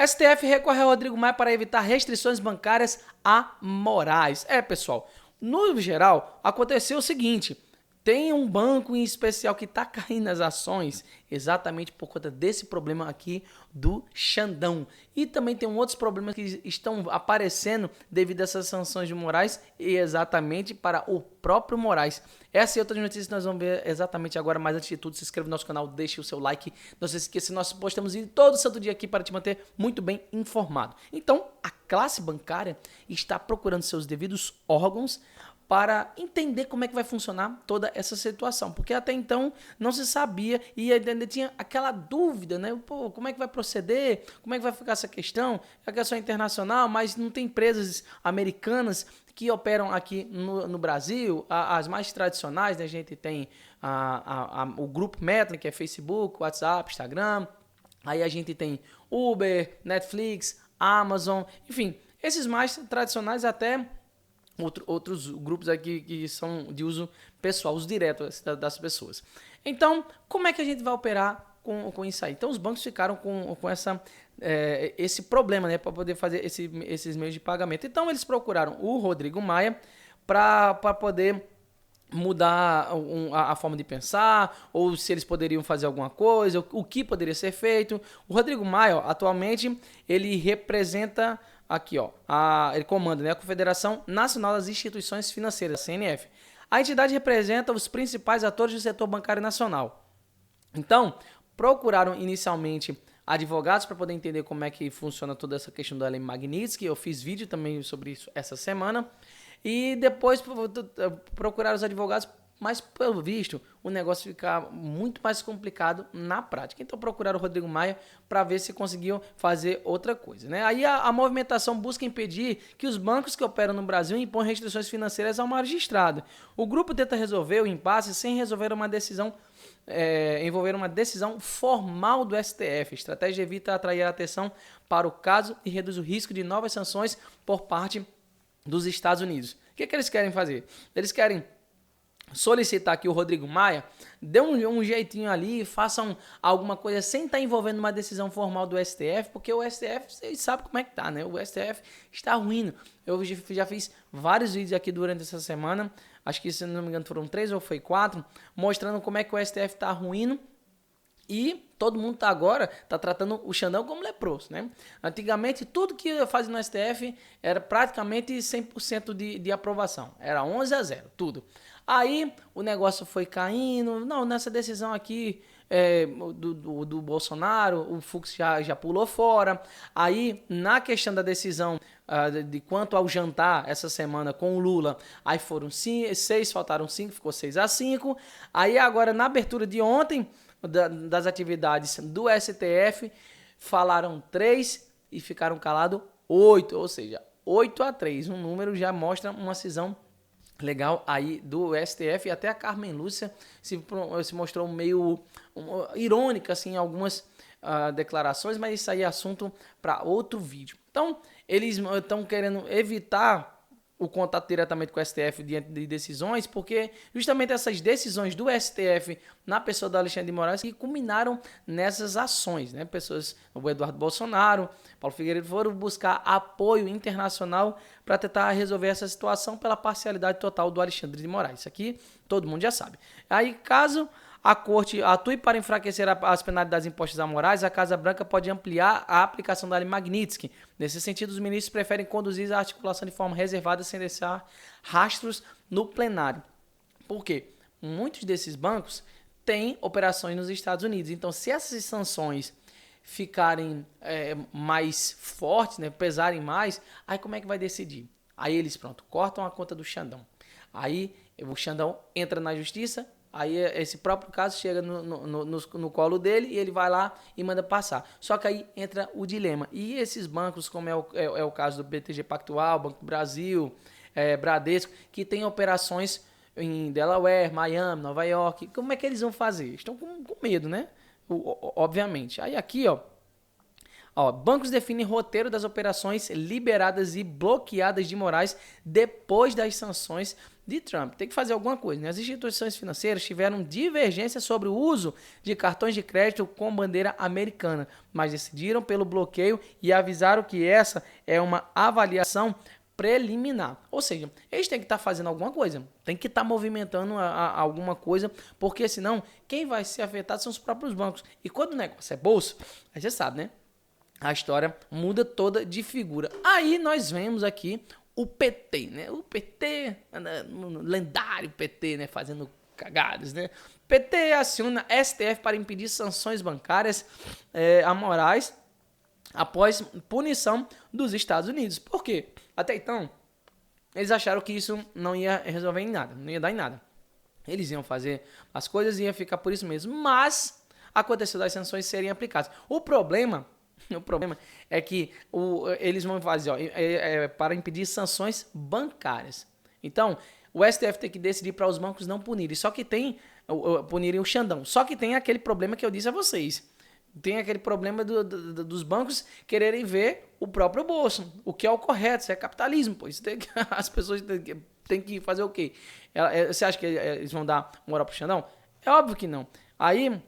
STF recorre a Rodrigo Maia para evitar restrições bancárias a Moraes. Pessoal, no geral, aconteceu o seguinte: tem um banco em especial que está caindo as ações exatamente por conta desse problema aqui do Xandão. E também tem outros problemas que estão aparecendo devido a essas sanções de Moraes e exatamente para o próprio Moraes. Essa e outras notícias nós vamos ver exatamente agora, mas antes de tudo, se inscreva no nosso canal, deixe o seu like. Não se esqueça, nós postamos vídeo todo santo dia aqui para te manter muito bem informado. Então, a classe bancária está procurando seus devidos órgãos para entender como é que vai funcionar toda essa situação, porque até então não se sabia e ainda tinha aquela dúvida, né? Pô, como é que vai proceder? Como é que vai ficar essa questão? É questão internacional, mas não tem empresas americanas que operam aqui no Brasil, as mais tradicionais, né? A gente tem o grupo Meta, que é Facebook, WhatsApp, Instagram, aí a gente tem Uber, Netflix, Amazon, enfim, esses mais tradicionais até outros grupos aqui que são de uso pessoal, uso direto das pessoas. Então, como é que a gente vai operar com isso aí? Então, os bancos ficaram com esse problema, né, para poder fazer esses meios de pagamento. Então, eles procuraram o Rodrigo Maia para poder mudar a forma de pensar, ou se eles poderiam fazer alguma coisa, o que poderia ser feito. O Rodrigo Maia, atualmente, ele representa aqui, ele comanda, né, a Confederação Nacional das Instituições Financeiras, a CNF. A entidade representa os principais atores do setor bancário nacional. Então, procuraram inicialmente advogados para poder entender como é que funciona toda essa questão da lei Magnitsky. Eu fiz vídeo também sobre isso essa semana. E depois procuraram os advogados, mas pelo visto o negócio fica muito mais complicado na prática. Então procuraram o Rodrigo Maia para ver se conseguiam fazer outra coisa, né? Aí a movimentação busca impedir que os bancos que operam no Brasil imponham restrições financeiras ao magistrado. O grupo tenta resolver o impasse sem resolver uma decisão envolver uma decisão formal do STF. A estratégia evita atrair a atenção para o caso e reduz o risco de novas sanções por parte dos Estados Unidos. O que eles querem fazer? Eles querem solicitar que o Rodrigo Maia dê um jeitinho ali, façam alguma coisa sem estar envolvendo uma decisão formal do STF, porque o STF, vocês sabem como é que tá, né? O STF está ruindo. Eu já fiz vários vídeos aqui durante essa semana, acho que se não me engano foram 3 ou foi 4, mostrando como é que o STF está ruindo. E todo mundo agora tá tratando o Xandão como leproso, né? Antigamente, tudo que fazia no STF era praticamente 100% de aprovação. Era 11-0, tudo. Aí o negócio foi caindo. Não, nessa decisão aqui do Bolsonaro, o Fux já pulou fora. Aí, na questão da decisão de quanto ao jantar essa semana com o Lula, aí foram 6, faltaram 5, ficou 6-5. Aí agora, na abertura de ontem das atividades do STF, falaram 3 e ficaram calados 8, ou seja, 8-3. Um número já mostra uma cisão legal aí do STF, e até a Carmen Lúcia se mostrou meio irônica assim, em algumas declarações, mas isso aí é assunto para outro vídeo. Então, eles estão querendo evitar o contato diretamente com o STF diante de decisões, porque justamente essas decisões do STF na pessoa do Alexandre de Moraes que culminaram nessas ações, né? Pessoas, o Eduardo Bolsonaro, Paulo Figueiredo, foram buscar apoio internacional para tentar resolver essa situação pela parcialidade total do Alexandre de Moraes. Isso aqui todo mundo já sabe. Aí, caso a Corte atue para enfraquecer as penalidades impostas a Moraes, a Casa Branca pode ampliar a aplicação da lei Magnitsky. Nesse sentido, os ministros preferem conduzir a articulação de forma reservada sem deixar rastros no plenário. Por quê? Muitos desses bancos têm operações nos Estados Unidos. Então, se essas sanções ficarem mais fortes, né, pesarem mais, aí como é que vai decidir? Aí eles, cortam a conta do Xandão. Aí o Xandão entra na justiça. Aí esse próprio caso chega no colo dele e ele vai lá e manda passar. Só que aí entra o dilema. E esses bancos, como é o caso do BTG Pactual, Banco do Brasil, Bradesco, que tem operações em Delaware, Miami, Nova York, como é que eles vão fazer? Estão com medo, né? Obviamente. Aí aqui, bancos definem roteiro das operações liberadas e bloqueadas de Moraes depois das sanções de Trump. Tem que fazer alguma coisa, né? As instituições financeiras tiveram divergência sobre o uso de cartões de crédito com bandeira americana, mas decidiram pelo bloqueio e avisaram que essa é uma avaliação preliminar. Ou seja, eles têm que estar fazendo alguma coisa, tem que estar movimentando alguma coisa, porque senão quem vai ser afetado são os próprios bancos. E quando o negócio é bolsa, aí você sabe, né? A história muda toda de figura. Aí nós vemos aqui o PT, né? O PT, lendário PT, né? Fazendo cagadas, né? PT aciona STF para impedir sanções bancárias amorais após punição dos Estados Unidos. Por quê? Até então, eles acharam que isso não ia resolver em nada, não ia dar em nada. Eles iam fazer as coisas e ia ficar por isso mesmo, mas aconteceu das sanções serem aplicadas. O problema é que eles vão fazer para impedir sanções bancárias. Então, o STF tem que decidir para os bancos não punirem. Só que punirem o Xandão. Só que tem aquele problema que eu disse a vocês. Tem aquele problema dos bancos quererem ver o próprio bolso. O que é o correto, isso é capitalismo. Pô. As pessoas têm que fazer o quê? Você acha que eles vão dar moral pro Xandão? É óbvio que não. Aí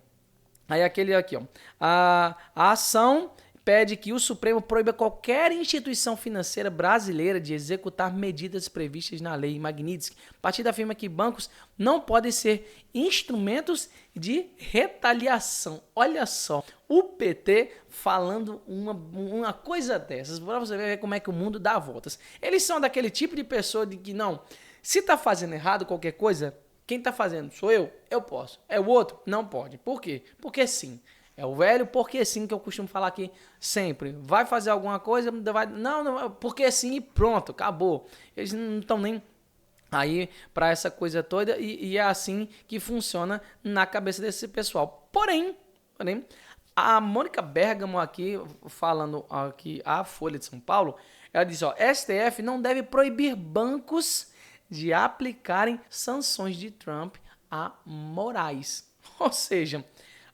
aquele aqui, ó. A ação pede que o Supremo proíba qualquer instituição financeira brasileira de executar medidas previstas na lei Magnitsky. A partida afirma que bancos não podem ser instrumentos de retaliação. Olha só, o PT falando uma coisa dessas, para você ver como é que o mundo dá voltas. Eles são daquele tipo de pessoa de que não, se tá fazendo errado qualquer coisa, quem tá fazendo sou eu posso. É o outro? Não pode. Por quê? Porque sim. É o velho porque sim que eu costumo falar aqui sempre. Vai fazer alguma coisa, não, porque sim e pronto, acabou. Eles não estão nem aí para essa coisa toda e é assim que funciona na cabeça desse pessoal. Porém, a Mônica Bergamo aqui, falando aqui a Folha de São Paulo, ela diz, STF não deve proibir bancos de aplicarem sanções de Trump a morais. Ou seja,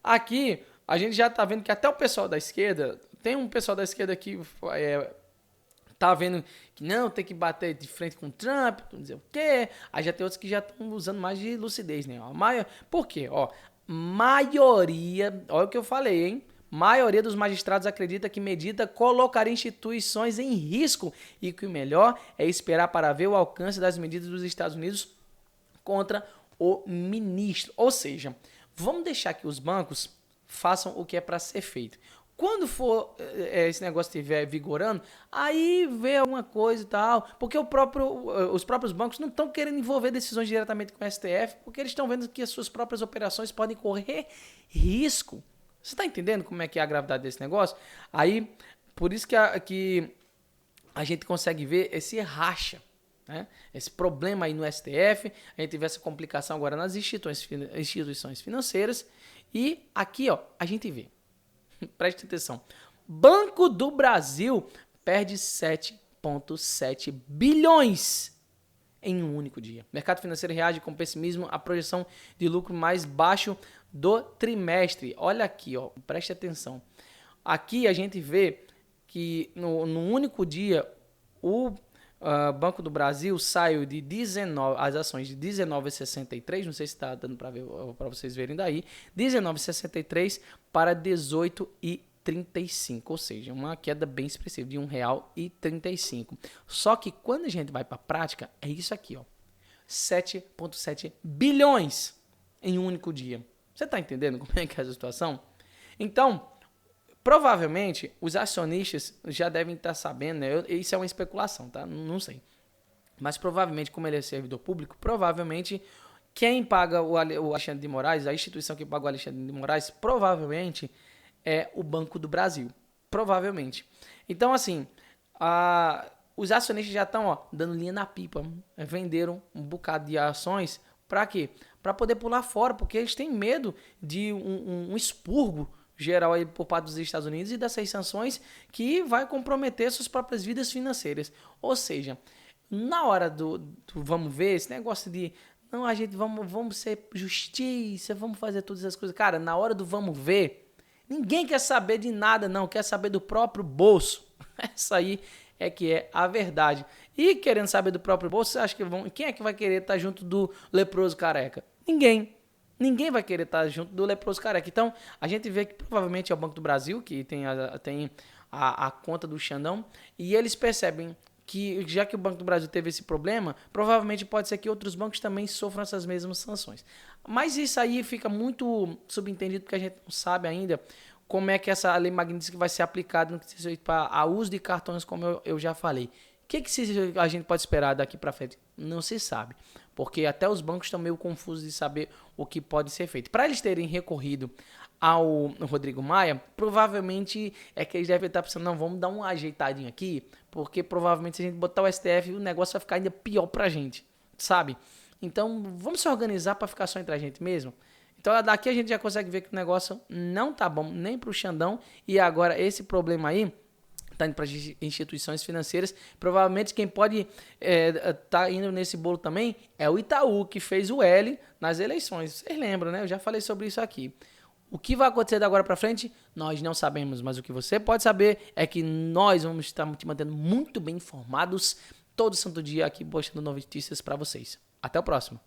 aqui a gente já tá vendo que até o pessoal da esquerda, tem um pessoal da esquerda que tá vendo que não, tem que bater de frente com o Trump, não dizer o quê. Aí já tem outros que já estão usando mais de lucidez, né? Por quê? Maioria, olha o que eu falei, hein? Maioria dos magistrados acredita que medida colocaria instituições em risco e que o melhor é esperar para ver o alcance das medidas dos Estados Unidos contra o ministro. Ou seja, vamos deixar que os bancos façam o que é para ser feito. Quando for esse negócio estiver vigorando, aí vê alguma coisa e tal, porque os próprios bancos não estão querendo envolver decisões diretamente com o STF, porque eles estão vendo que as suas próprias operações podem correr risco. Você está entendendo como é que é a gravidade desse negócio? Aí, por isso que a gente consegue ver esse racha, né? Esse problema aí no STF, a gente vê essa complicação agora nas instituições financeiras. E aqui, a gente vê, preste atenção, Banco do Brasil perde 7,7 bilhões em um único dia. O mercado financeiro reage com pessimismo à projeção de lucro mais baixo do trimestre. Olha aqui, preste atenção. Aqui a gente vê que no único dia o Banco do Brasil saiu de 19, as ações de 19,63, não sei se está dando para vocês verem daí, 19,63 para 18,35, ou seja, uma queda bem expressiva de R$1,35. Só que quando a gente vai para a prática, é isso aqui, 7,7 bilhões em um único dia. Você está entendendo como é que é a situação? Então, provavelmente, os acionistas já devem estar sabendo, né? Isso é uma especulação, tá? Não sei. Mas provavelmente, como ele é servidor público, provavelmente quem paga o Alexandre de Moraes, a instituição que paga o Alexandre de Moraes, provavelmente é o Banco do Brasil. Provavelmente. Então, assim, os acionistas já estão dando linha na pipa. Venderam um bocado de ações. Para quê? Para poder pular fora, porque eles têm medo de um expurgo geral aí por parte dos Estados Unidos e dessas sanções que vai comprometer suas próprias vidas financeiras. Ou seja, na hora do vamos ver, esse negócio de não, a gente vamos ser justiça, vamos fazer todas essas coisas. Cara, na hora do vamos ver, ninguém quer saber de nada, não, quer saber do próprio bolso. Essa aí é que é a verdade. E querendo saber do próprio bolso, você acha que quem é que vai querer estar junto do leproso careca? Ninguém. Ninguém vai querer estar junto do leproso careca. Então, a gente vê que provavelmente é o Banco do Brasil, que tem a conta do Xandão, e eles percebem que, já que o Banco do Brasil teve esse problema, provavelmente pode ser que outros bancos também sofram essas mesmas sanções. Mas isso aí fica muito subentendido, porque a gente não sabe ainda como é que essa lei Magnitsky vai ser aplicada no que diz respeito a uso de cartões, como eu já falei. O que a gente pode esperar daqui para frente? Não se sabe, porque até os bancos estão meio confusos de saber o que pode ser feito. Para eles terem recorrido ao Rodrigo Maia, provavelmente é que eles devem estar pensando, não, vamos dar uma ajeitadinha aqui, porque provavelmente se a gente botar o STF, o negócio vai ficar ainda pior pra gente, sabe? Então, vamos se organizar para ficar só entre a gente mesmo? Então, daqui a gente já consegue ver que o negócio não tá bom nem pro Xandão, e agora esse problema aí está indo para instituições financeiras. Provavelmente quem pode tá indo nesse bolo também é o Itaú, que fez o L nas eleições. Vocês lembram, né? Eu já falei sobre isso aqui. O que vai acontecer da agora para frente, nós não sabemos, mas o que você pode saber é que nós vamos estar te mantendo muito bem informados todo santo dia aqui, postando notícias para vocês. Até o próximo.